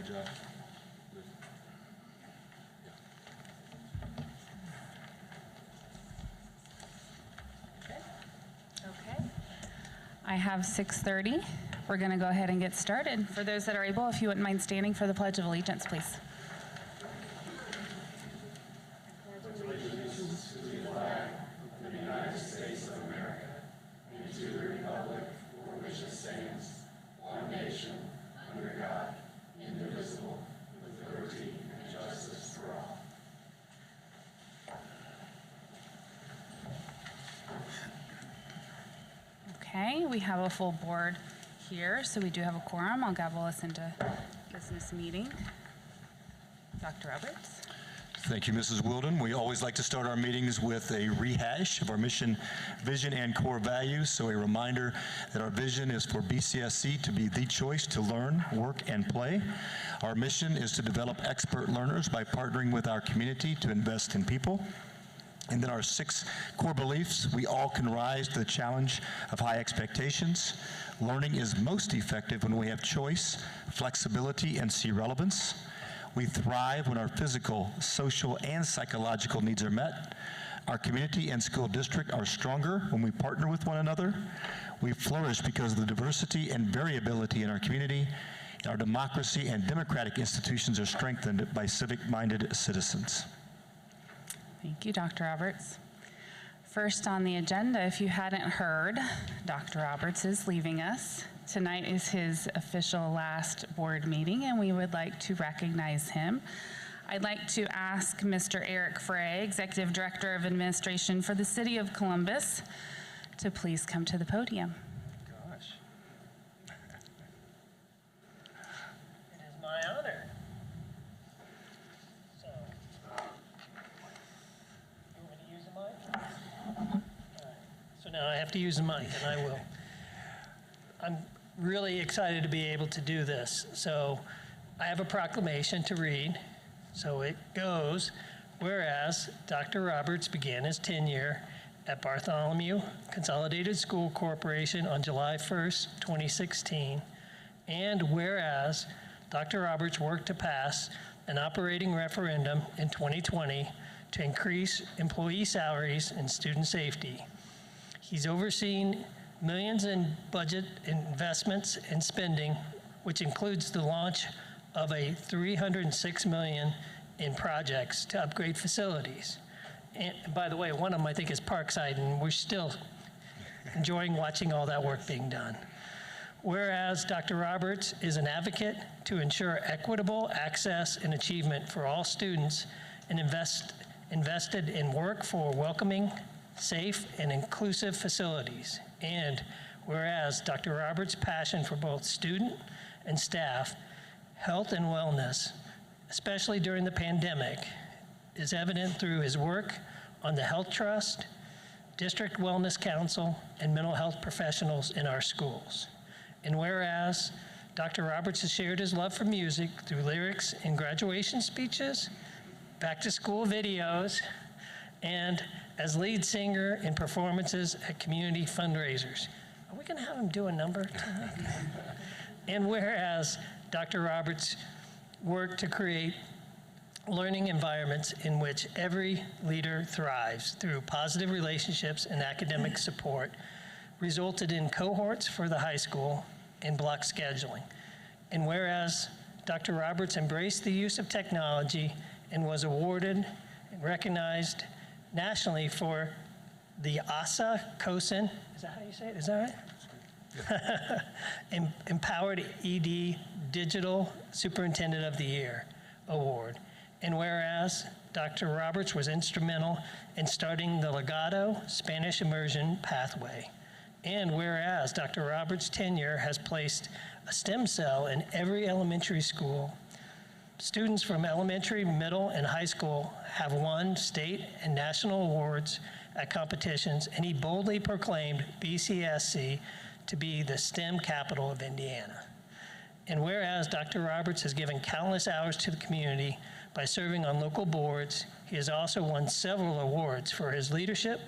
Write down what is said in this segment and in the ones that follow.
job. Okay. I have 6:30. We're going to go ahead and get started. For those that are able, if you wouldn't mind standing for the Pledge of Allegiance, please. Allegiance to the flag of the United States of America and to the republic for which it stands, one nation, under God, indivisible, with liberty and justice for all. Okay, we have a full board here, so we do have a quorum. I'll gavel us into business meeting. Dr. Roberts. Thank you, Mrs. Wilden. We always like to start our meetings with a rehash of our mission, vision, and core values. So a reminder that our vision is for BCSC to be the choice to learn, work, and play. Our mission is to develop expert learners by partnering with our community to invest in people. And then our 6 core beliefs: we all can rise to the challenge of high expectations. Learning is most effective when we have choice, flexibility, and see relevance. We thrive when our physical, social, and psychological needs are met. Our community and school district are stronger when we partner with one another. We flourish because of the diversity and variability in our community. Our democracy and democratic institutions are strengthened by civic-minded citizens. Thank you, Dr. Roberts. First on the agenda, if you hadn't heard, Dr. Roberts is leaving us. Tonight is his official last board meeting, and we would like to recognize him. I'd like to ask Mr. Eric Frey, Executive Director of Administration for the City of Columbus, to please come to the podium. Gosh. It is my honor. So, you want me to use the mic? All right. So now I have to use the mic, and I will. I'm really excited to be able to do this. So I have a proclamation to read. So it goes, whereas Dr. Roberts began his tenure at Bartholomew Consolidated School Corporation on July 1st, 2016, and whereas Dr. Roberts worked to pass an operating referendum in 2020 to increase employee salaries and student safety. He's overseen millions in budget investments and spending, which includes the launch of a $306 million in projects to upgrade facilities. And by the way, one of them I think is Parkside, and we're still enjoying watching all that work being done. Whereas Dr. Roberts is an advocate to ensure equitable access and achievement for all students and invested in work for welcoming, safe, and inclusive facilities. And whereas Dr. Roberts' passion for both student and staff health and wellness, especially during the pandemic, is evident through his work on the Health Trust, District Wellness Council, and mental health professionals in our schools. And whereas Dr. Roberts has shared his love for music through lyrics in graduation speeches, back-to-school videos, and as lead singer in performances at community fundraisers. Are we going to have him do a number tonight? And whereas Dr. Roberts worked to create learning environments in which every leader thrives through positive relationships and academic support, resulted in cohorts for the high school and block scheduling. And whereas Dr. Roberts embraced the use of technology and was awarded and recognized nationally for the ASA COSIN, is that how you say it? Is that right? Empowered ED Digital Superintendent of the Year Award. And whereas Dr. Roberts was instrumental in starting the Legato Spanish Immersion Pathway. And whereas Dr. Roberts' tenure has placed a STEM cell in every elementary school, students from elementary, middle, and high school have won state and national awards at competitions, and he boldly proclaimed BCSC to be the STEM capital of Indiana. And whereas Dr. Roberts has given countless hours to the community by serving on local boards, he has also won several awards for his leadership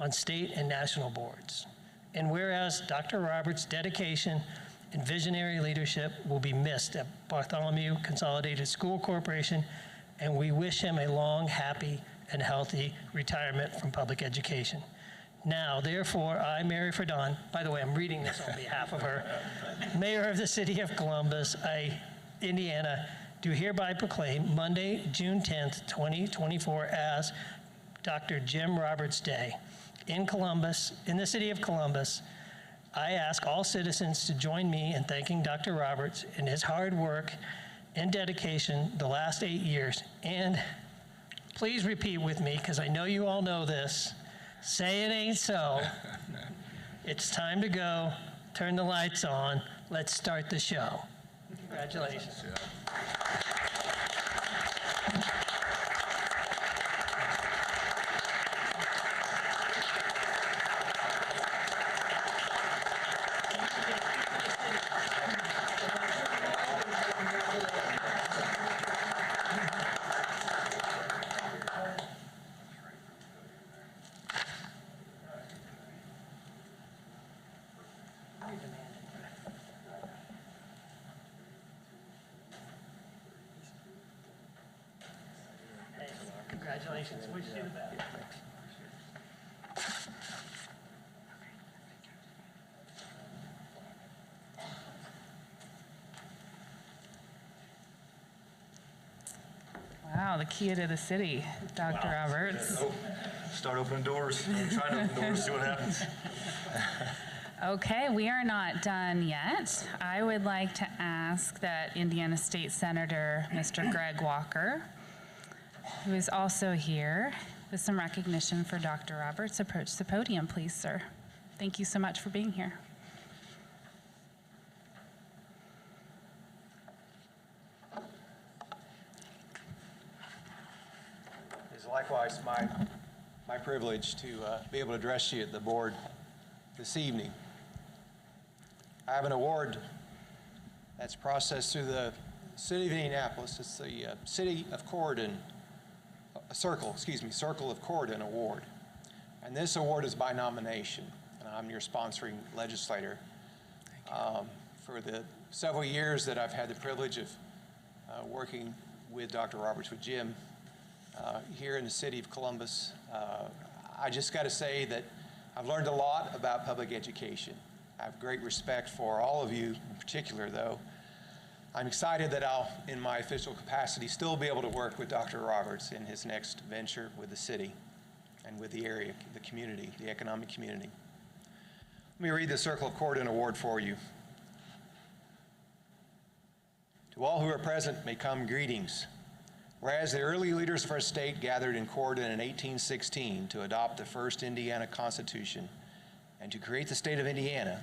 on state and national boards. And whereas Dr. Roberts' dedication and visionary leadership will be missed at Bartholomew Consolidated School Corporation, and we wish him a long, happy, and healthy retirement from public education. Now, therefore, I, Mary Fredon, by the way, I'm reading this on behalf of her, Mayor of the City of Columbus, Indiana, do hereby proclaim Monday, June 10th, 2024 as Dr. Jim Roberts Day. In Columbus, in the city of Columbus, I ask all citizens to join me in thanking Dr. Roberts in his hard work and dedication the last 8 years. And please repeat with me, because I know you all know this. Say it ain't so. It's time to go. Turn the lights on. Let's start the show. Congratulations. Congratulations. Wish you the best. Wow, the key to the city, Dr. Roberts. Oh, start opening doors. I'm trying to open doors, see what happens. Okay, we are not done yet. I would like to ask that Indiana State Senator Mr. Greg Walker, who is also here with some recognition for Dr. Roberts, approach the podium, please, sir. Thank you so much for being here. It is likewise my privilege to be able to address you at the board this evening. I have an award that's processed through the City of Indianapolis. It's the City of Corydon, Circle of Corydon Award. And this award is by nomination, and I'm your sponsoring legislator. For the several years that I've had the privilege of working with Dr. Roberts, with Jim, here in the city of Columbus, I just got to say that I've learned a lot about public education. I have great respect for all of you in particular, though. I'm excited that I'll, in my official capacity, still be able to work with Dr. Roberts in his next venture with the city and with the area, the community, the economic community. Let me read the Circle of Corydon Award for you. To all who are present may come greetings. Whereas the early leaders of our state gathered in Corydon in 1816 to adopt the first Indiana Constitution and to create the state of Indiana,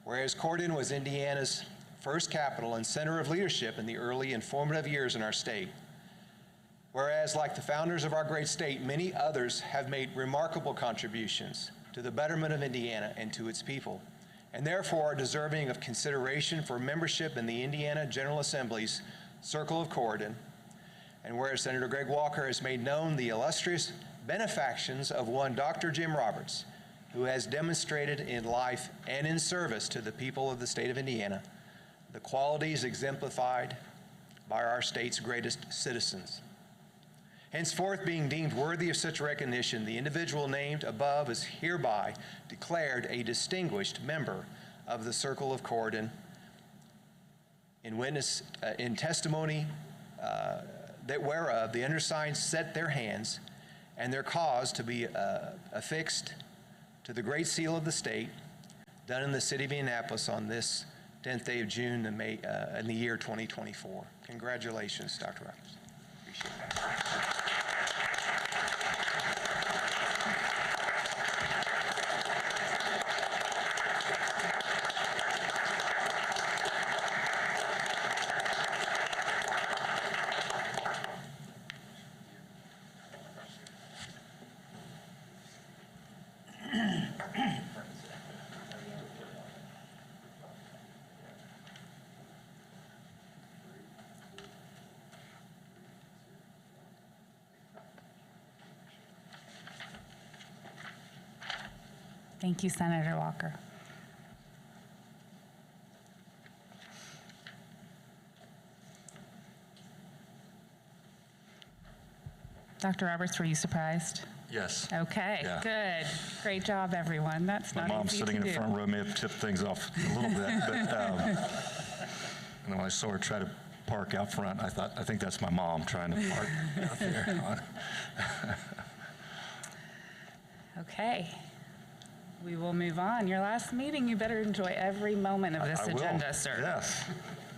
whereas Corydon was Indiana's first capital and center of leadership in the early and formative years in our state, whereas like the founders of our great state, many others have made remarkable contributions to the betterment of Indiana and to its people, and therefore are deserving of consideration for membership in the Indiana General Assembly's Circle of Corydon, and whereas Senator Greg Walker has made known the illustrious benefactions of one Dr. Jim Roberts, who has demonstrated in life and in service to the people of the state of Indiana the qualities exemplified by our state's greatest citizens. Henceforth, being deemed worthy of such recognition, the individual named above is hereby declared a distinguished member of the Circle of Corydon in testimony that whereof the undersigned set their hands and their cause to be affixed to the great seal of the state, done in the city of Indianapolis on this 10th day of June in the year 2024. Congratulations, Dr. Roberts. Appreciate that. Thank you, Senator Walker. Dr. Roberts, were you surprised? Yes. Okay, Yeah. good. Great job, everyone. That's My not mom easy sitting to in the do. front row may have tipped things off a little bit, but and then when I saw her try to park out front, I think that's my mom trying to park out there. Okay. We will move on. Your last meeting, you better enjoy every moment of this I will. agenda, sir. Yes.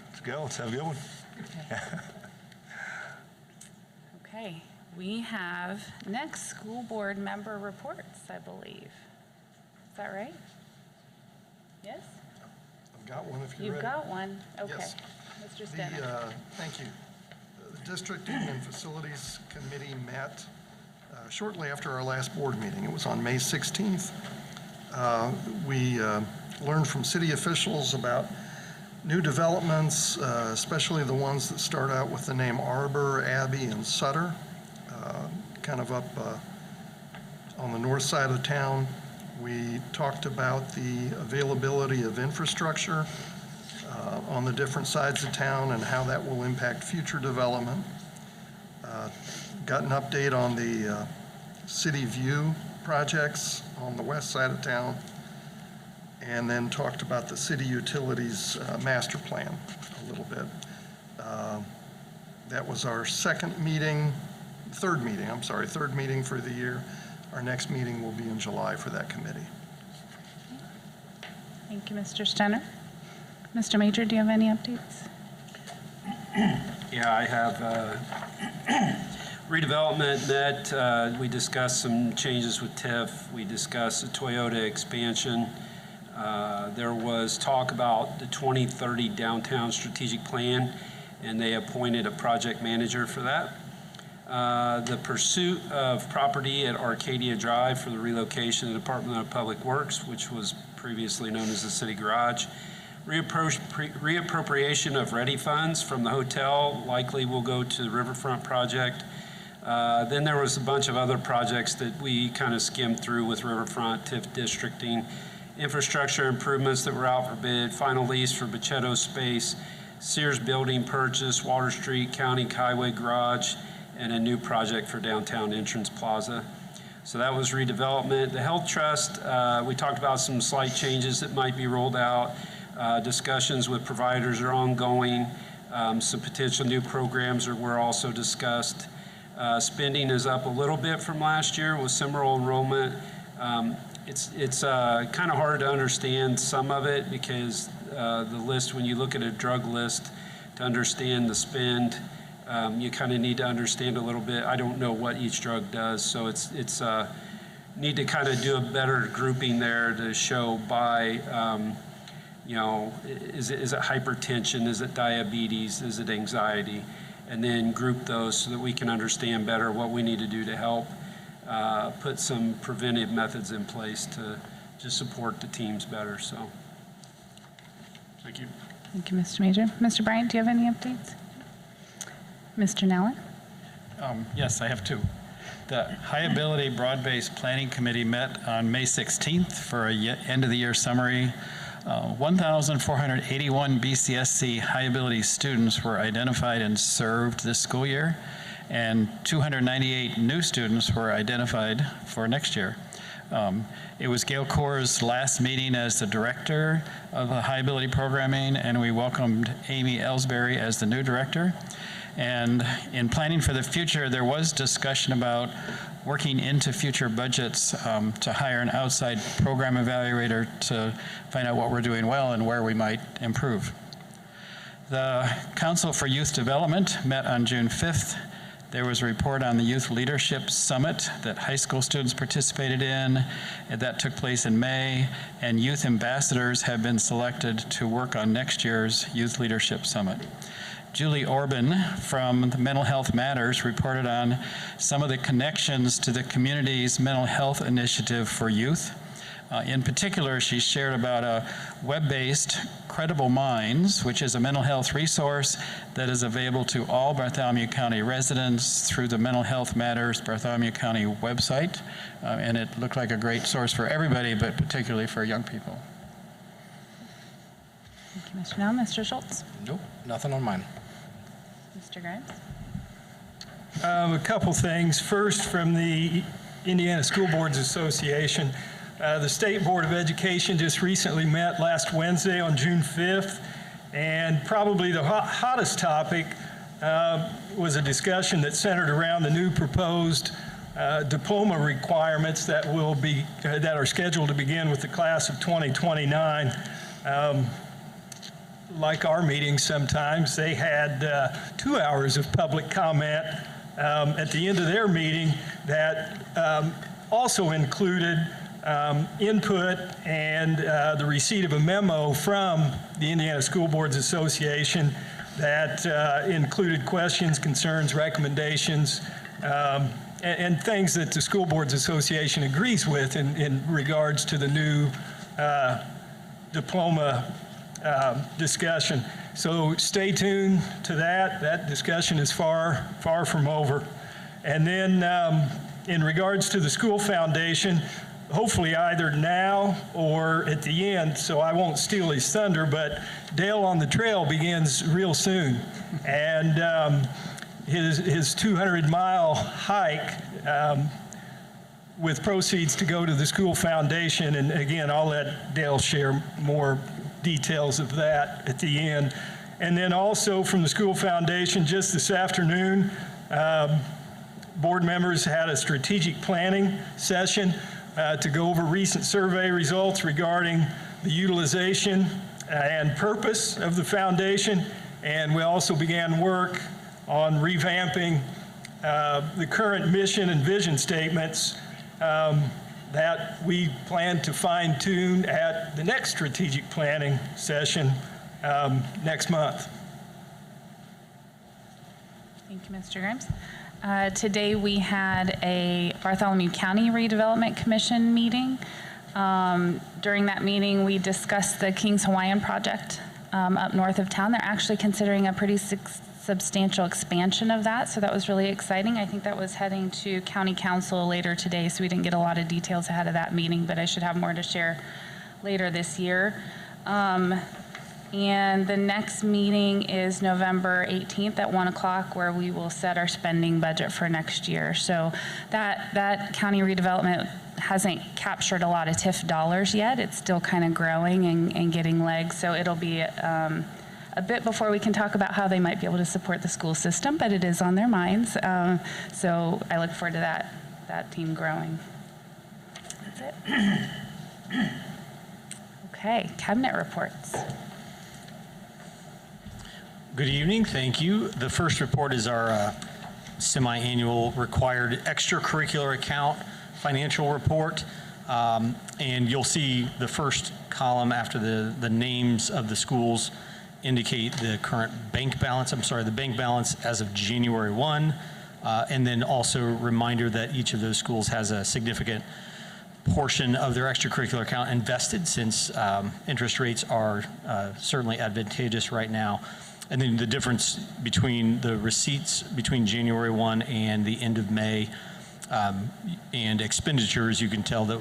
Let's go. Let's have a good one. Okay, we have next school board member reports, I believe. Is that right? Yes? I've got one if you're You've ready. got one. Okay. Yes. Mr. Stenick. Thank you. The District and Facilities Committee met shortly after our last board meeting. It was on May 16th. We learned from city officials about new developments, especially the ones that start out with the name Arbor, Abbey, and Sutter, kind of up on the north side of town. We talked about the availability of infrastructure on the different sides of town and how that will impact future development. Got an update on the City View projects on the west side of town, and then talked about the city utilities master plan a little bit. That was our third meeting for the year. Our next meeting will be in July for that committee. Thank you, Mr. Stenner. Mr. Major, do you have any updates? Yeah, I have redevelopment that we discussed some changes with TIF. We discussed the Toyota expansion. There was talk about the 2030 downtown strategic plan, and they appointed a project manager for that. The pursuit of property at Arcadia Drive for the relocation of the Department of Public Works, which was previously known as the City Garage. Reappropriation of ready funds from the hotel likely will go to the Riverfront project. Then there was a bunch of other projects that we kind of skimmed through with Riverfront, TIF districting, infrastructure improvements that were out for bid, final lease for Bachetto Space, Sears Building purchase, Water Street County Highway Garage, and a new project for downtown Entrance Plaza. So that was redevelopment. The Health Trust, we talked about some slight changes that might be rolled out. Discussions with providers are ongoing. Some potential new programs were also discussed. Spending is up a little bit from last year with similar enrollment. It's kind of hard to understand some of it because the list, when you look at a drug list to understand the spend, you kind of need to understand a little bit. I don't know what each drug does, so it's need to kind of do a better grouping there to show by, you know, is it hypertension, is it diabetes, is it anxiety, and then group those so that we can understand better what we need to do to help put some preventive methods in place to just support the teams better. So, thank you. Thank you, Mr. Major. Mr. Bryant, do you have any updates? Mr. Nellen? Yes, I have two. The High Ability Broad-Based Planning Committee met on May 16th for a end-of-the-year summary. 1,481 BCSC high ability students were identified and served this school year, and 298 new students were identified for next year. It was Gail Corr's last meeting as the director of the high ability programming, and we welcomed Amy Ellsbury as the new director. And in planning for the future, there was discussion about working into future budgets to hire an outside program evaluator to find out what we're doing well and where we might improve. The Council for Youth Development met on June 5th. There was a report on the Youth Leadership Summit that high school students participated in. That took place in May, and youth ambassadors have been selected to work on next year's Youth Leadership Summit. Julie Orban from the Mental Health Matters reported on some of the connections to the community's mental health initiative for youth. In particular, she shared about a web-based Credible Minds, which is a mental health resource that is available to all Bartholomew County residents through the Mental Health Matters Bartholomew County website. And it looked like a great source for everybody, but particularly for young people. Thank you, Mr. Nellen. Mr. Schultz? Nope, nothing on mine. Mr. Grimes? A couple things. First, from the Indiana School Boards Association, the State Board of Education just recently met last Wednesday on June 5th, and probably the hottest topic was a discussion that centered around the new proposed diploma requirements that are scheduled to begin with the class of 2029. Like our meetings sometimes, they had 2 hours of public comment at the end of their meeting that also included input and the receipt of a memo from the Indiana School Boards Association that included questions, concerns, recommendations, and things that the School Boards Association agrees with in regards to the new diploma discussion. So stay tuned to that. That discussion is far from over. And then in regards to the school foundation, hopefully either now or at the end, so I won't steal his thunder, but Dale on the Trail begins real soon. And his 200-mile hike with proceeds to go to the school foundation. And again, I'll let Dale share more details of that at the end. And then also from the school foundation, just this afternoon, board members had a strategic planning session to go over recent survey results regarding the utilization and purpose of the foundation. And we also began work on revamping the current mission and vision statements that we plan to fine-tune at the next strategic planning session next month. Thank you, Mr. Grimes. Today we had a Bartholomew County Redevelopment Commission meeting. During that meeting, we discussed the King's Hawaiian project up north of town. They're actually considering a pretty substantial expansion of that, so that was really exciting. I think that was heading to County Council later today, so we didn't get a lot of details ahead of that meeting, but I should have more to share later this year. And the next meeting is November 18th at 1 o'clock, where we will set our spending budget for next year. So that county redevelopment hasn't captured a lot of TIF dollars yet. It's still kind of growing and getting legs. So it'll be a bit before we can talk about how they might be able to support the school system, but it is on their minds. So I look forward to that team growing. That's it. Okay, cabinet reports. Good evening, thank you. The first report is our semi-annual required extracurricular account financial report. And you'll see the first column after the names of the schools indicate the current bank balance, the bank balance as of January 1. And then also a reminder that each of those schools has a significant portion of their extracurricular account invested, since interest rates are certainly advantageous right now. And then the difference between the receipts between January 1 and the end of May and expenditures, you can tell that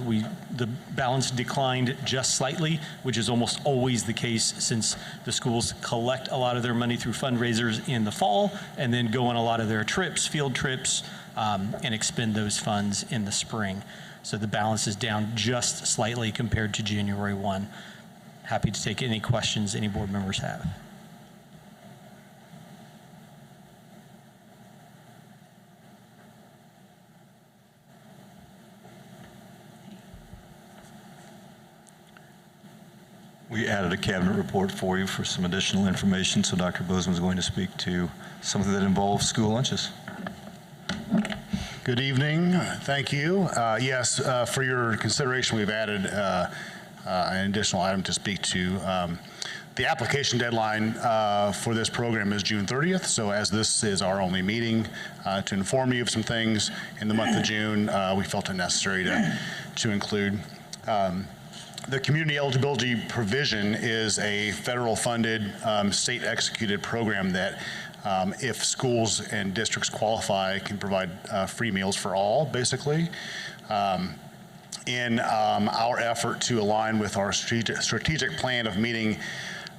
the balance declined just slightly, which is almost always the case, since the schools collect a lot of their money through fundraisers in the fall and then go on a lot of their trips, field trips, and expend those funds in the spring. So the balance is down just slightly compared to January 1. Happy to take any questions any board members have. We added a cabinet report for you for some additional information, so Dr. Bozeman is going to speak to something that involves school lunches. Good evening. Thank you. Yes, for your consideration, we've added an additional item to speak to. The application deadline for this program is June 30th, so as this is our only meeting to inform you of some things in the month of June, we felt it necessary to include. The community eligibility provision is a federal funded, state executed program that if schools and districts qualify, can provide free meals for all, basically. In our effort to align with our strategic plan of meeting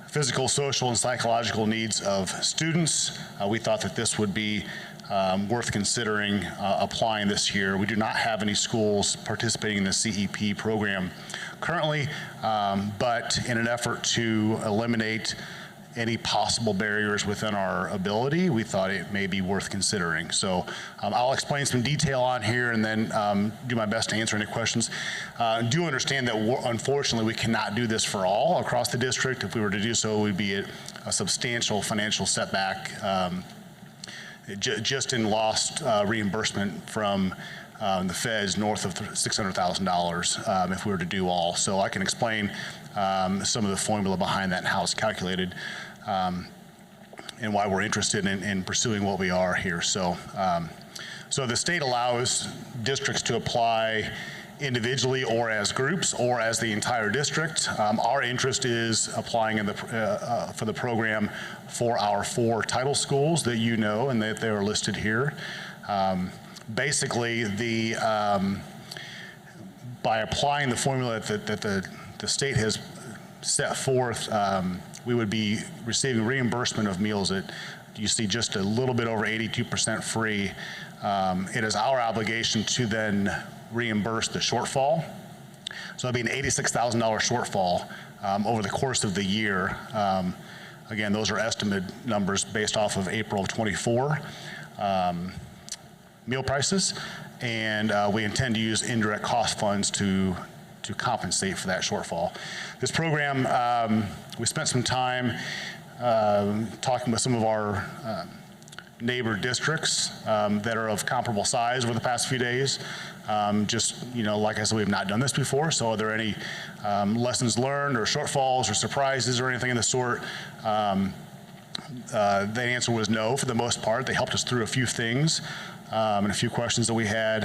physical, social, and psychological needs of students, we thought that this would be worth considering applying this year. We do not have any schools participating in the CEP program currently, but in an effort to eliminate any possible barriers within our ability, we thought it may be worth considering. So I'll explain some detail on here and then do my best to answer any questions. Do understand that unfortunately we cannot do this for all across the district. If we were to do so, it would be a substantial financial setback just in lost reimbursement from the feds north of $600,000 if we were to do all. So I can explain some of the formula behind that and how it's calculated and why we're interested in pursuing what we are here. So, so the state allows districts to apply individually or as groups or as the entire district. Our interest is applying in for the program for our 4 title schools that you know and that they are listed here. Basically, by applying the formula that the state has set forth, we would be receiving reimbursement of meals that you see just a little bit over 82% free. It is our obligation to then reimburse the shortfall. So that'd be an $86,000 shortfall over the course of the year. Again, those are estimate numbers based off of April of 24 meal prices, and we intend to use indirect cost funds to compensate for that shortfall. This program, we spent some time talking with some of our neighbor districts that are of comparable size over the past few days. Just, you know, like I said, we have not done this before, so are there any lessons learned or shortfalls or surprises or anything of the sort? The answer was no for the most part. They helped us through a few things and a few questions that we had.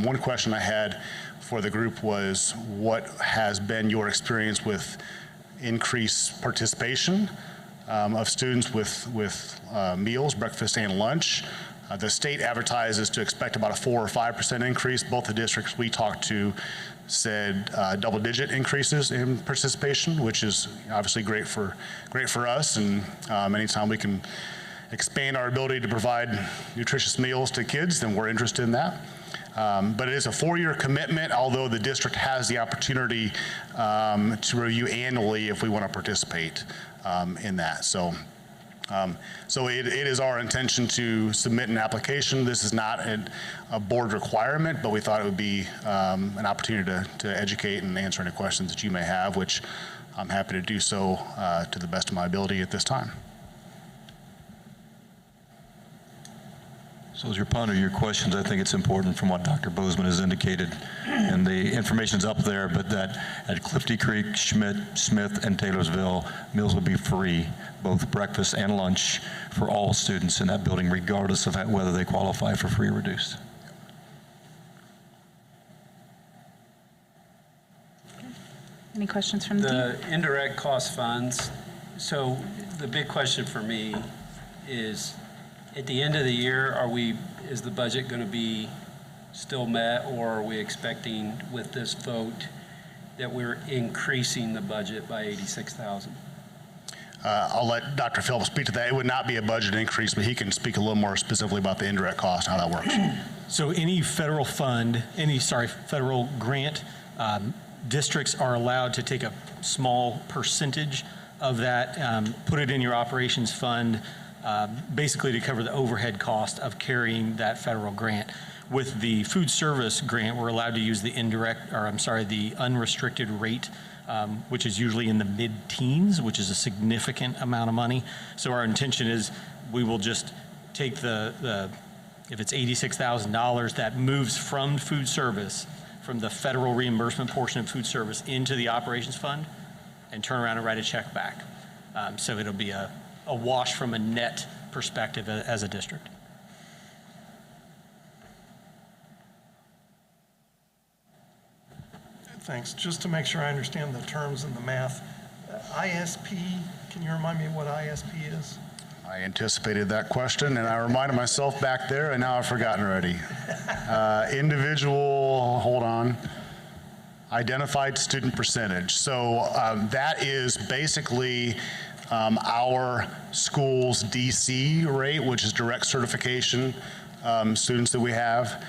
One question I had for the group was, what has been your experience with increased participation of students with meals, breakfast and lunch? The state advertises to expect about a 4 or 5% increase. Both the districts we talked to said double-digit increases in participation, which is obviously great for us. And anytime we can expand our ability to provide nutritious meals to kids, then we're interested in that. But it is a 4-year commitment, although the district has the opportunity to review annually if we want to participate in that. So it is our intention to submit an application. This is not a board requirement, but we thought it would be an opportunity to educate and answer any questions that you may have, which I'm happy to do so to the best of my ability at this time. So as you ponder your questions, I think it's important from what Dr. Bozeman has indicated, and the information's up there, but that at Clifty Creek, Schmidt, Smith, and Taylorsville, meals will be free, both breakfast and lunch, for all students in that building, regardless of whether they qualify for free or reduced. Any questions from the team? The indirect cost funds, so the big question for me is, at the end of the year, is the budget going to be still met, or are we expecting with this vote that we're increasing the budget by $86,000? I'll let Dr. Phillips speak to that. It would not be a budget increase, but he can speak a little more specifically about the indirect cost, how that works. So any federal fund, federal grant, districts are allowed to take a small percentage of that, put it in your operations fund, basically to cover the overhead cost of carrying that federal grant. With the food service grant, we're allowed to use the the unrestricted rate, which is usually in the mid-teens, which is a significant amount of money. So our intention is we will just take if it's $86,000, that moves from food service, from the federal reimbursement portion of food service into the operations fund, and turn around and write a check back. So it'll be a wash from a net perspective as a district. Thanks. Just to make sure I understand the terms and the math, ISP, can you remind me what ISP is? I anticipated that question, and I reminded myself back there, and now I've forgotten already. Identified student percentage. So that is basically our school's DC rate, which is direct certification students that we have.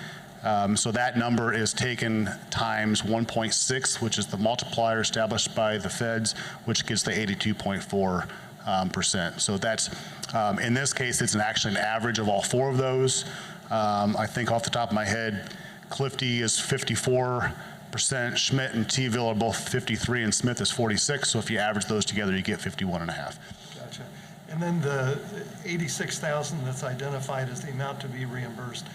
So that number is taken times 1.6, which is the multiplier established by the feds, which gets the 82.4%. So that's, in this case, it's actually an average of all 4 of those. I think off the top of my head, Clifty is 54%, Schmidt and T-ville are both 53, and Smith is 46. So if you average those together, you get 51.5. Gotcha. And then the 86,000 that's identified as the amount to be reimbursed,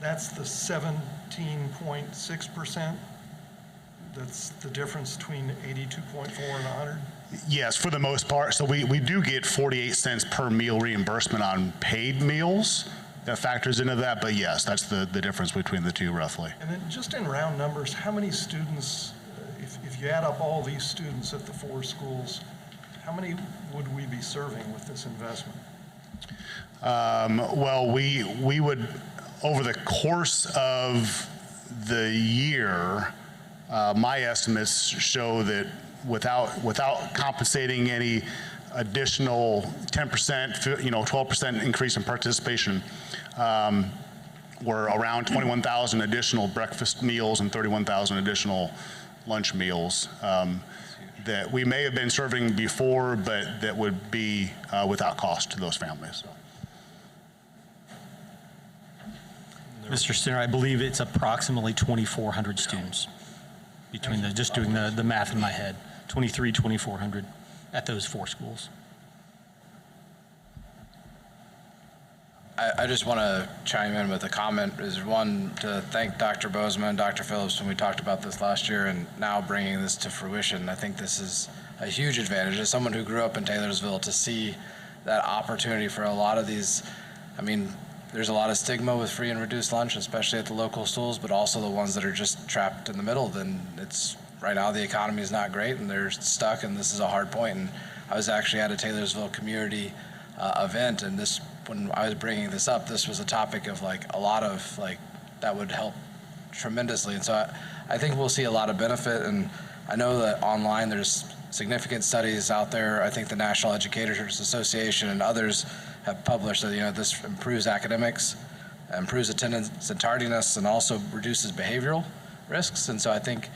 that's the 17.6%? That's the difference between 82.4 and 100? Yes, for the most part. So we do get 48 cents per meal reimbursement on paid meals. That factors into that, but yes, that's the difference between the two roughly. And then just in round numbers, how many students, if you add up all these students at the 4 schools, how many would we be serving with this investment? Well, we would, over the course of the year, my estimates show that without compensating any additional 10%, 12% increase in participation, we're around 21,000 additional breakfast meals and 31,000 additional lunch meals that we may have been serving before, but that would be without cost to those families. Mr. Center, I believe it's approximately 2,400 students between just doing the math in my head, 2,400 at those 4 schools. I just want to chime in with a comment. Is one, to thank Dr. Bozeman, Dr. Phillips, when we talked about this last year, and now bringing this to fruition. I think this is a huge advantage as someone who grew up in Taylorsville to see that opportunity for a lot of these. I mean, there's a lot of stigma with free and reduced lunch, especially at the local schools, but also the ones that are just trapped in the middle. Then it's right now the economy is not great and they're stuck, and this is a hard point. And I was actually at a Taylorsville community event, and this, when I was bringing this up, this was a topic of like a lot of like that would help tremendously. And so I think we'll see a lot of benefit. And I know that online there's significant studies out there. I think the National Educators Association and others have published that this improves academics, improves attendance and tardiness, and also reduces behavioral risks. And so I think,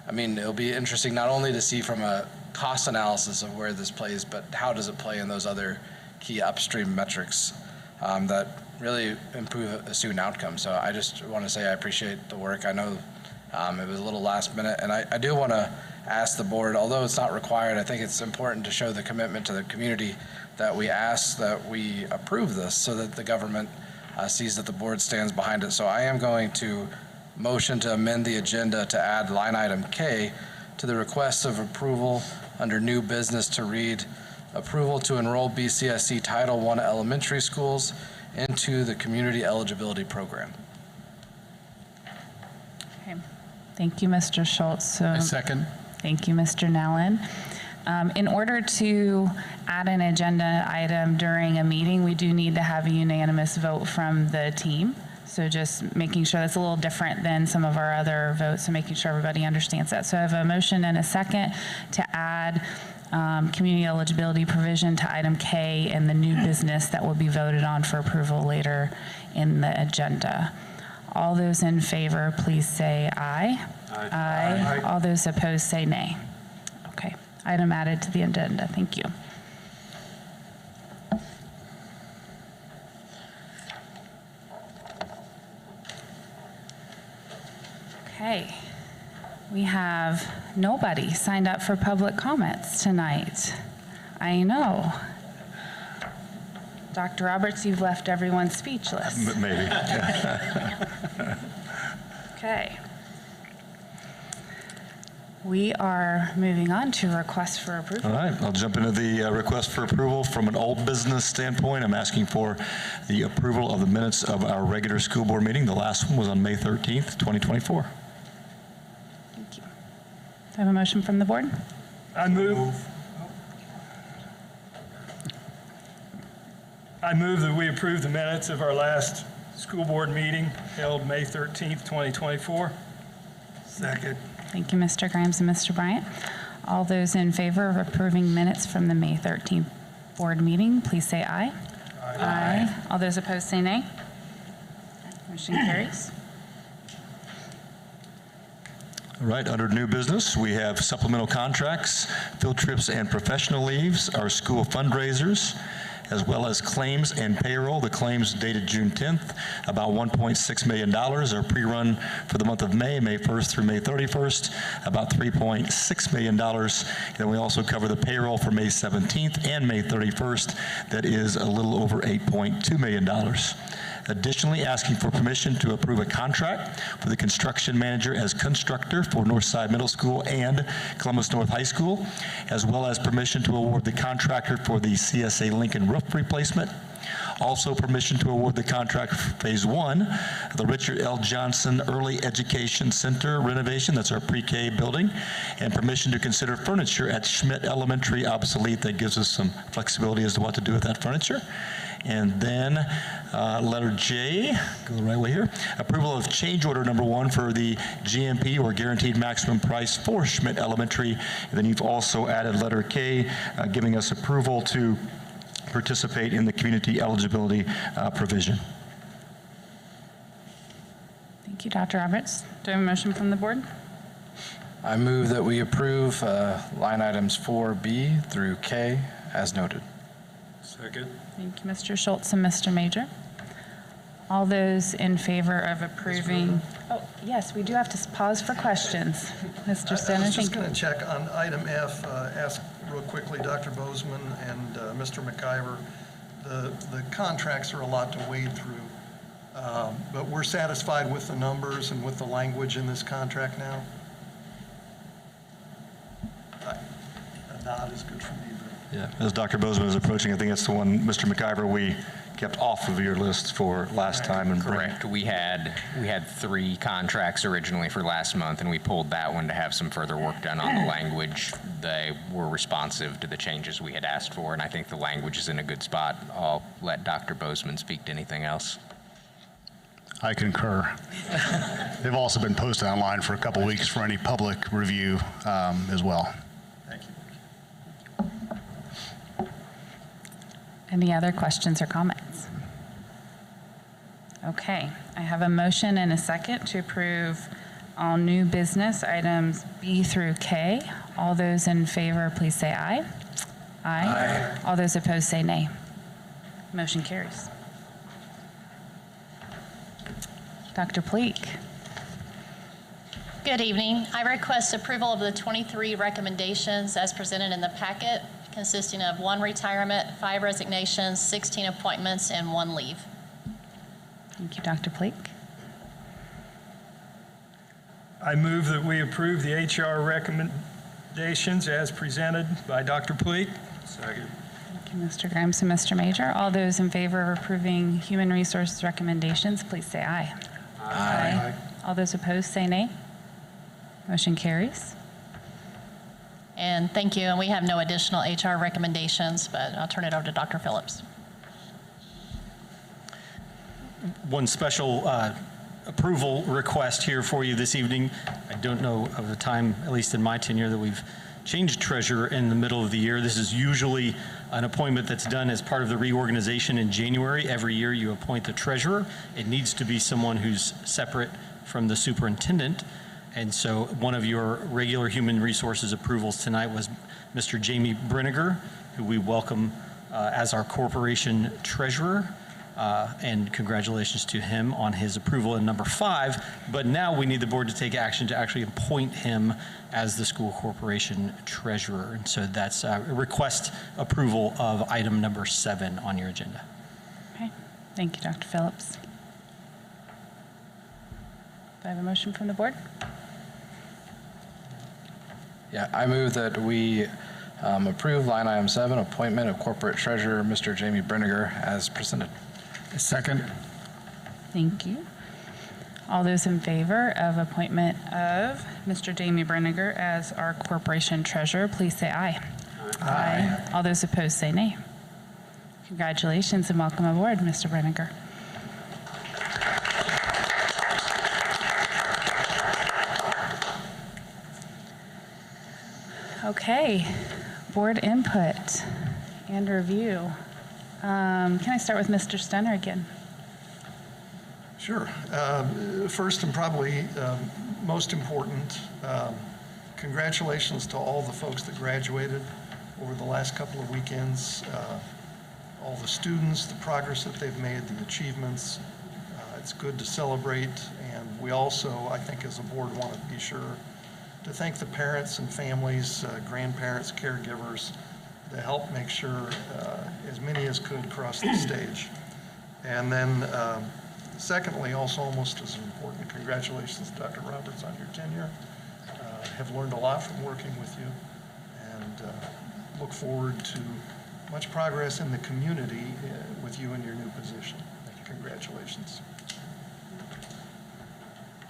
it'll be interesting not only to see from a cost analysis of where this plays, but how does it play in those other key upstream metrics that really improve a student outcome. So I just want to say I appreciate the work. I know it was a little last minute, and I do want to ask the board, although it's not required, I think it's important to show the commitment to the community that we ask that we approve this so that the government sees that the board stands behind it. So I am going to motion to amend the agenda to add line item K to the request of approval under new business to read approval to enroll BCSC Title I elementary schools into the community eligibility program. Okay. Thank you, Mr. Schultz. A second. Thank you, Mr. Nellen. In order to add an agenda item during a meeting, we do need to have a unanimous vote from the team. So just making sure that's a little different than some of our other votes, so making sure everybody understands that. So I have a motion and a second to add community eligibility provision to item K and the new business that will be voted on for approval later in the agenda. All those in favor, please say aye. Aye. Aye. All those opposed say nay. Okay. Item added to the agenda. Thank you. Okay. We have nobody signed up for public comments tonight. I know. Dr. Roberts, you've left everyone speechless. Maybe. Okay. We are moving on to requests for approval. All right, I'll jump into the request for approval. From an old business standpoint, I'm asking for the approval of the minutes of our regular school board meeting. The last one was on May 13th, 2024. Thank you. Do I have a motion from the board? I move that we approve the minutes of our last school board meeting held May 13th, 2024. Second. Thank you, Mr. Grimes and Mr. Bryant. All those in favor of approving minutes from the May 13th board meeting, please say aye. Aye. All those opposed say nay. Motion carries. All right, under new business, we have supplemental contracts, field trips and professional leaves, our school fundraisers, as well as claims and payroll. The claims dated June 10th, about $1.6 million. Our pre-run for the month of May 1st through May 31st, about $3.6 million. Then we also cover the payroll for May 17th and May 31st. That is a little over $8.2 million. Additionally, asking for permission to approve a contract for the construction manager as constructor for Northside Middle School and Columbus North High School, as well as permission to award the contractor for the CSA Lincoln roof replacement. Also, permission to award the contract for Phase 1, the Richard L. Johnson Early Education Center renovation, that's our pre-K building, and permission to consider furniture at Schmidt Elementary obsolete. That gives us some flexibility as to what to do with that furniture. And then letter J, go the right way here, approval of change order number 1 for the GMP, or guaranteed maximum price, for Schmidt Elementary. And then you've also added letter K, giving us approval to participate in the community eligibility provision. Thank you, Dr. Roberts. Do I have a motion from the board? I move that we approve line items 4B through K as noted. Second. Thank you, Mr. Schultz and Mr. Major. All those in favor of approving? Oh, yes, we do have to pause for questions. Mr. Stenner, I was just thank you. going to check on item F, ask real quickly, Dr. Bozeman and Mr. McIver, the contracts are a lot to wade through, but we're satisfied with the numbers and with the language in this contract now? A nod is good for me. Yeah, as Dr. Bozeman is approaching, I think it's the one, Mr. McIver, we kept off of your list for last time. And correct. We had 3 contracts originally for last month, and we pulled that one to have some further work done on the language. They were responsive to the changes we had asked for, and I think the language is in a good spot. I'll let Dr. Bozeman speak to anything else. I concur. They've also been posted online for a couple weeks for any public review as well. Thank you. Any other questions or comments? Okay, I have a motion and a second to approve all new business items B through K. All those in favor, please say aye. Aye. All those opposed say nay. Motion carries. Dr. Pleak. Good evening. I request approval of the 23 recommendations as presented in the packet, consisting of 1 retirement, 5 resignations, 16 appointments, and 1 leave. Thank you, Dr. Pleak. I move that we approve the HR recommendations as presented by Dr. Pleak. Second. Thank you, Mr. Grimes and Mr. Major. All those in favor of approving human resources recommendations, please say aye. Aye. All those opposed say nay. Motion carries. And thank you. And we have no additional HR recommendations, but I'll turn it over to Dr. Phillips. One special approval request here for you this evening. I don't know of a time, at least in my tenure, that we've changed treasurer in the middle of the year. This is usually an appointment that's done as part of the reorganization in January. Every year you appoint the treasurer. It needs to be someone who's separate from the superintendent. And so one of your regular human resources approvals tonight was Mr. Jamie Brenniger, who we welcome as our corporation treasurer. And congratulations to him on his approval in number 5. But now we need the board to take action to actually appoint him as the school corporation treasurer. And so that's request approval of item number 7 on your agenda. Okay. Thank you, Dr. Phillips. Do I have a motion from the board? Yeah, I move that we approve line item 7, appointment of corporate treasurer, Mr. Jamie Brenniger, as presented. Second. Thank you. All those in favor of appointment of Mr. Jamie Brenniger as our corporation treasurer, please say aye. Aye. All those opposed say nay. Congratulations and welcome aboard, Mr. Brenniger. Okay, board input and review. Can I start with Mr. Stenner again? Sure. First and probably most important, congratulations to all the folks that graduated over the last couple of weekends, all the students, the progress that they've made, the achievements. It's good to celebrate, and we also, I think as a board, want to be sure to thank the parents and families, grandparents, caregivers, that helped make sure as many as could cross the stage. And then secondly, also almost as important, congratulations, Dr. Roberts, on your tenure. Have learned a lot from working with you, and look forward to much progress in the community with you in your new position. Congratulations.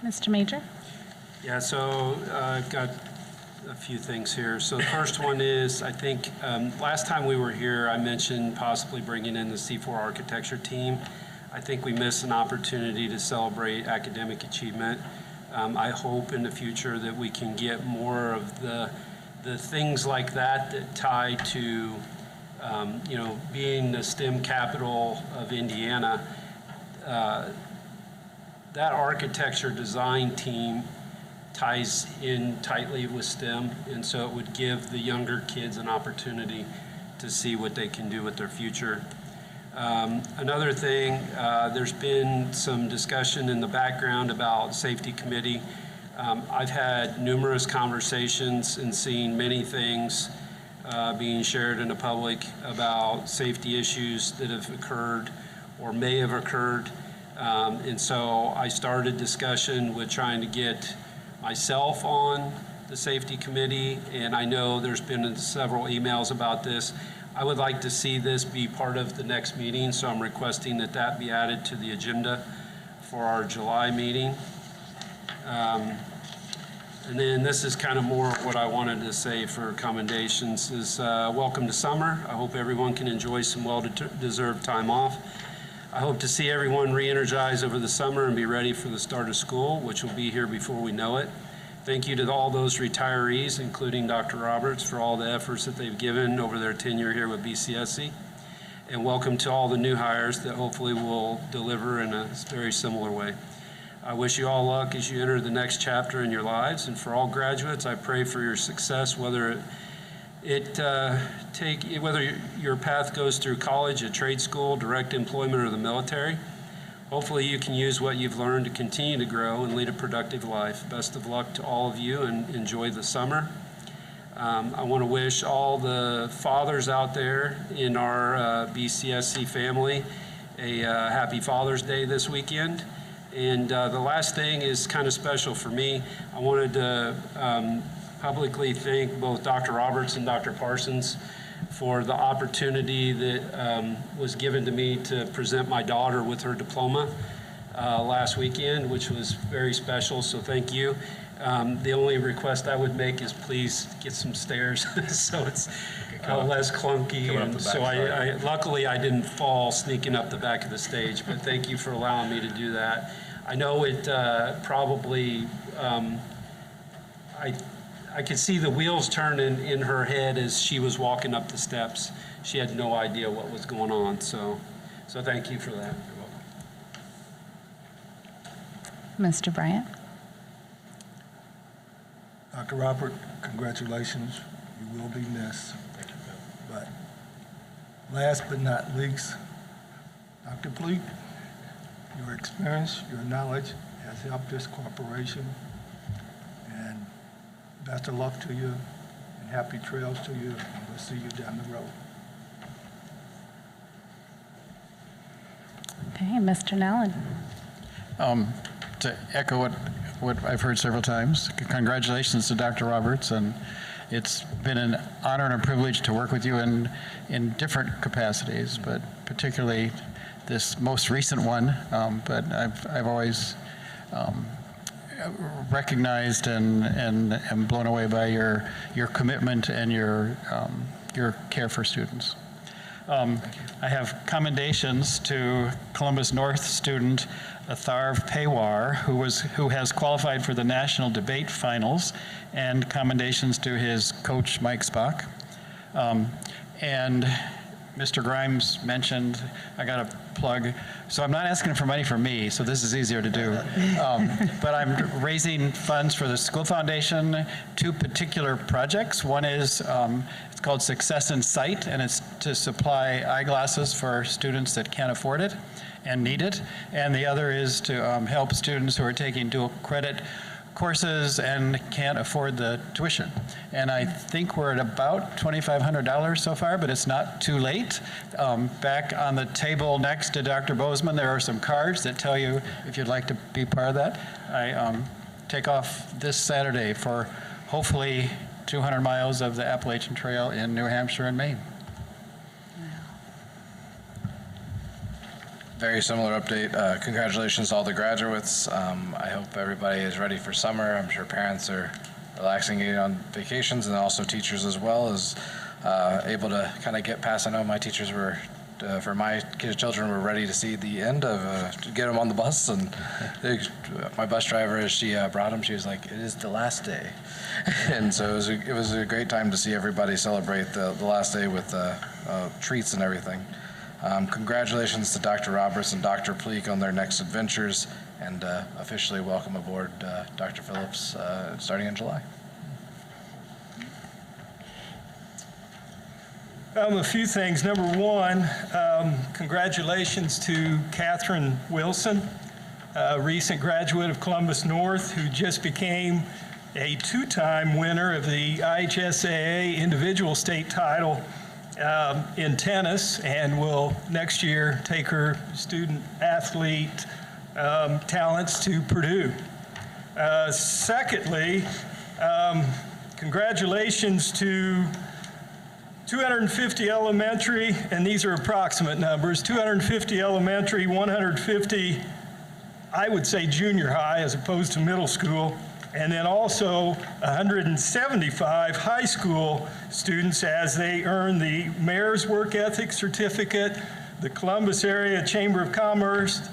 Mr. Major? Yeah, so I've got a few things here. So the first one is, I think last time we were here, I mentioned possibly bringing in the C4 architecture team. I think we missed an opportunity to celebrate academic achievement. I hope in the future that we can get more of the things like that tie to, being the STEM capital of Indiana. That architecture design team ties in tightly with STEM, and so it would give the younger kids an opportunity to see what they can do with their future. Another thing, there's been some discussion in the background about safety committee. I've had numerous conversations and seen many things being shared in the public about safety issues that have occurred or may have occurred. And so I started discussion with trying to get myself on the safety committee, and I know there's been several emails about this. I would like to see this be part of the next meeting, so I'm requesting that that be added to the agenda for our July meeting. And then this is kind of more of what I wanted to say for commendations is welcome to summer. I hope everyone can enjoy some well-deserved time off. I hope to see everyone re-energized over the summer and be ready for the start of school, which will be here before we know it. Thank you to all those retirees, including Dr. Roberts, for all the efforts that they've given over their tenure here with BCSC. And welcome to all the new hires that hopefully will deliver in a very similar way. I wish you all luck as you enter the next chapter in your lives. And for all graduates, I pray for your success, whether your path goes through college, a trade school, direct employment, or the military. Hopefully you can use what you've learned to continue to grow and lead a productive life. Best of luck to all of you, and enjoy the summer. I want to wish all the fathers out there in our BCSC family a happy Father's Day this weekend. And the last thing is kind of special for me. I wanted to publicly thank both Dr. Roberts and Dr. Parsons for the opportunity that was given to me to present my daughter with her diploma last weekend, which was very special, so thank you. The only request I would make is please get some stairs so it's less clunky. And so luckily I didn't fall sneaking up the back of the stage, but thank you for allowing me to do that. I know it probably, I could see the wheels turning in her head as she was walking up the steps. She had no idea what was going on, so thank you for that. Mr. Bryant? Dr. Robert, congratulations. You will be missed. Thank you, but last but not least, Dr. Bleak, your experience, your knowledge has helped this corporation, and best of luck to you and happy trails to you, and we'll see you down the road. Okay, Mr. Nellen. To echo what I've heard several times, congratulations to Dr. Roberts, and it's been an honor and a privilege to work with you in different capacities, but particularly this most recent one. But I've always recognized and am blown away by your commitment and your care for students. I have commendations to Columbus North student Atharv Pawar, who has qualified for the national debate finals, and commendations to his coach Mike Spock. And Mr. Grimes mentioned, I got a plug. So I'm not asking for money from me, so this is easier to do. But I'm raising funds for the school foundation, 2 particular projects. One is, it's called Success in Sight, and it's to supply eyeglasses for students that can't afford it and need it. And the other is to help students who are taking dual credit courses and can't afford the tuition. And I think we're at about $2,500 so far, but it's not too late. Back on the table next to Dr. Bozeman, there are some cards that tell you if you'd like to be part of that. I take off this Saturday for hopefully 200 miles of the Appalachian Trail in New Hampshire and Maine. Very similar update. Congratulations to all the graduates. I hope everybody is ready for summer. I'm sure parents are relaxing, getting on vacations, and also teachers as well is able to kind of get past. I know my teachers were, for my kids' children, were ready to see the end of, to get them on the bus. And my bus driver, as she brought them, she was like, "It is the last day." And so it was a great time to see everybody celebrate the last day with treats and everything. Congratulations to Dr. Roberts and Dr. Pleak on their next adventures, and officially welcome aboard Dr. Phillips starting in July. A few things. Number one, congratulations to Catherine Wilson, a recent graduate of Columbus North who just became a 2-time winner of the IHSAA individual state title in tennis, and will next year take her student athlete talents to Purdue. Secondly, congratulations to 250 elementary, and these are approximate numbers, 250 elementary, 150, I would say junior high as opposed to middle school, and then also 175 high school students as they earn the Mayor's Work Ethic Certificate, the Columbus Area Chamber of Commerce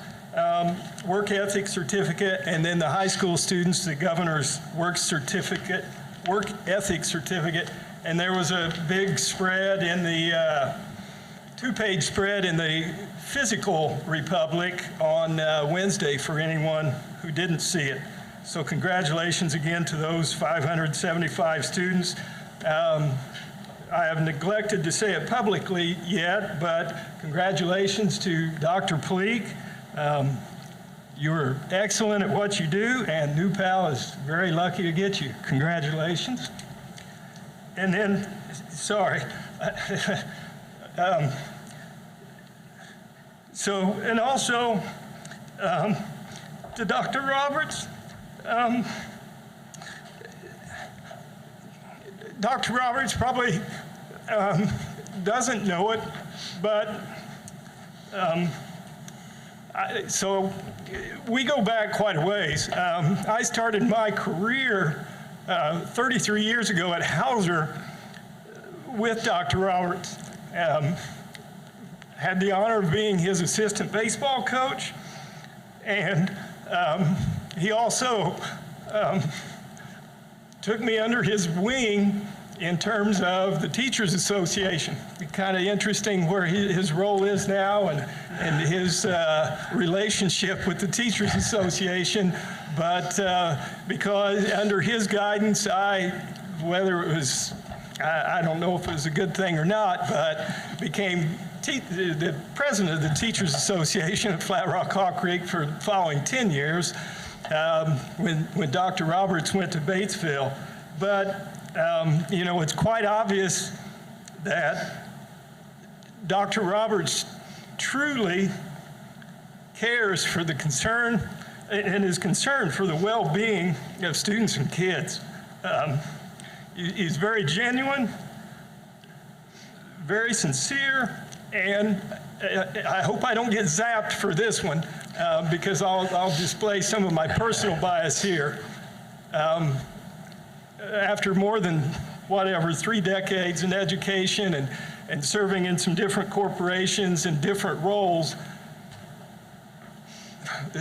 Work Ethic Certificate, and then the high school students, the Governor's Work Ethic Certificate. And there was a big spread in the 2-page spread in the Physical Republic on Wednesday for anyone who didn't see it. So congratulations again to those 575 students. I have neglected to say it publicly yet, but congratulations to Dr. Pleak. You're excellent at what you do, and New Pal is very lucky to get you. Congratulations. And then, sorry. And also to Dr. Roberts. Dr. Roberts probably doesn't know it, but so we go back quite a ways. I started my career 33 years ago at Hauser with Dr. Roberts. Had the honor of being his assistant baseball coach, and he also took me under his wing in terms of the Teachers Association. Kind of interesting where his role is now and his relationship with the Teachers Association. But because under his guidance, whether it was, I don't know if it was a good thing or not, but became the president of the Teachers Association at Flat Rock Hawk Creek for the following 10 years when Dr. Roberts went to Batesville. But, you know, it's quite obvious that Dr. Roberts truly cares for the concern and is concerned for the well-being of students and kids. He's very genuine, very sincere, and I hope I don't get zapped for this one because I'll display some of my personal bias here. After more than, whatever, 3 decades in education and serving in some different corporations in different roles,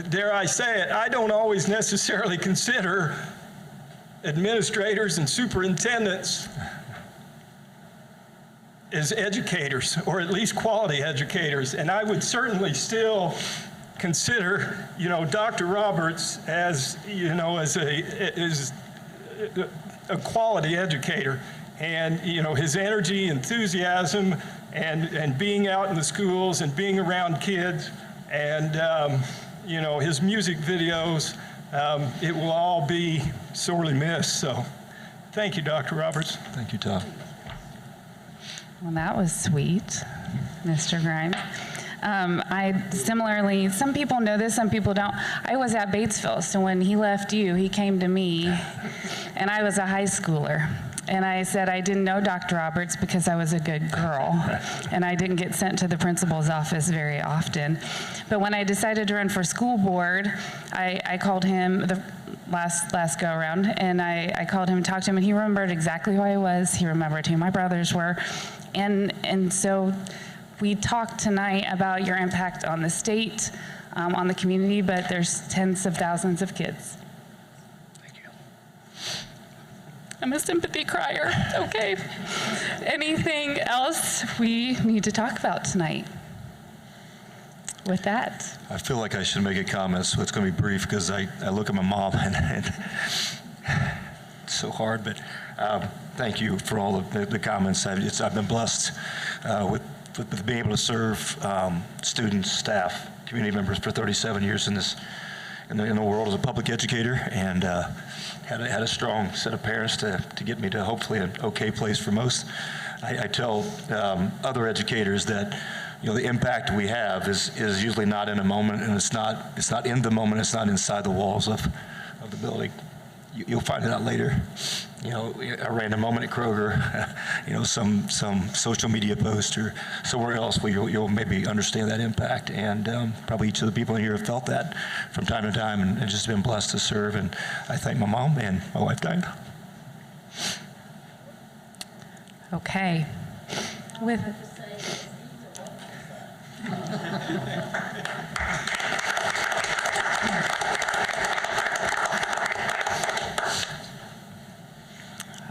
dare I say it, I don't always necessarily consider administrators and superintendents as educators, or at least quality educators. And I would certainly still consider, Dr. Roberts as, as a quality educator. And, his energy, enthusiasm, and being out in the schools and being around kids, and, his music videos, it will all be sorely missed. So thank you, Dr. Roberts. Thank you, Tom. Well, that was sweet, Mr. Grimes. I similarly, some people know this, some people don't. I was at Batesville, so when he left you, he came to me, and I was a high schooler. And I said I didn't know Dr. Roberts because I was a good girl, and I didn't get sent to the principal's office very often. But when I decided to run for school board, I called him the last go around, and I called him and talked to him, and he remembered exactly who I was. He remembered who my brothers were, and so we talked tonight about your impact on the state, on the community, but there's tens of thousands of kids. Thank you. I'm a sympathy crier, okay. Anything else we need to talk about tonight? With that. I feel like I should make a comment, so it's going to be brief because I look at my mom and it's so hard, but thank you for all of the comments. I've been blessed with being able to serve students, staff, community members for 37 years in the world as a public educator, and had a strong set of parents to get me to hopefully an okay place for most. I tell other educators that the impact we have is usually not in a moment, and it's not in the moment. It's not inside the walls of the building. You'll find it out later. A random moment at Kroger, some social media post or somewhere else where you'll maybe understand that impact. And probably each of the people in here have felt that from time to time, and just been blessed to serve. And I thank my mom and my wife, Diana. Okay.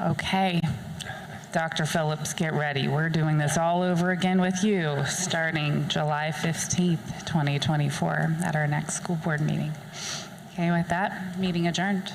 Okay, Dr. Phillips, get ready. We're doing this all over again with you starting July 15th, 2024 at our next school board meeting. Okay, with that, meeting adjourned.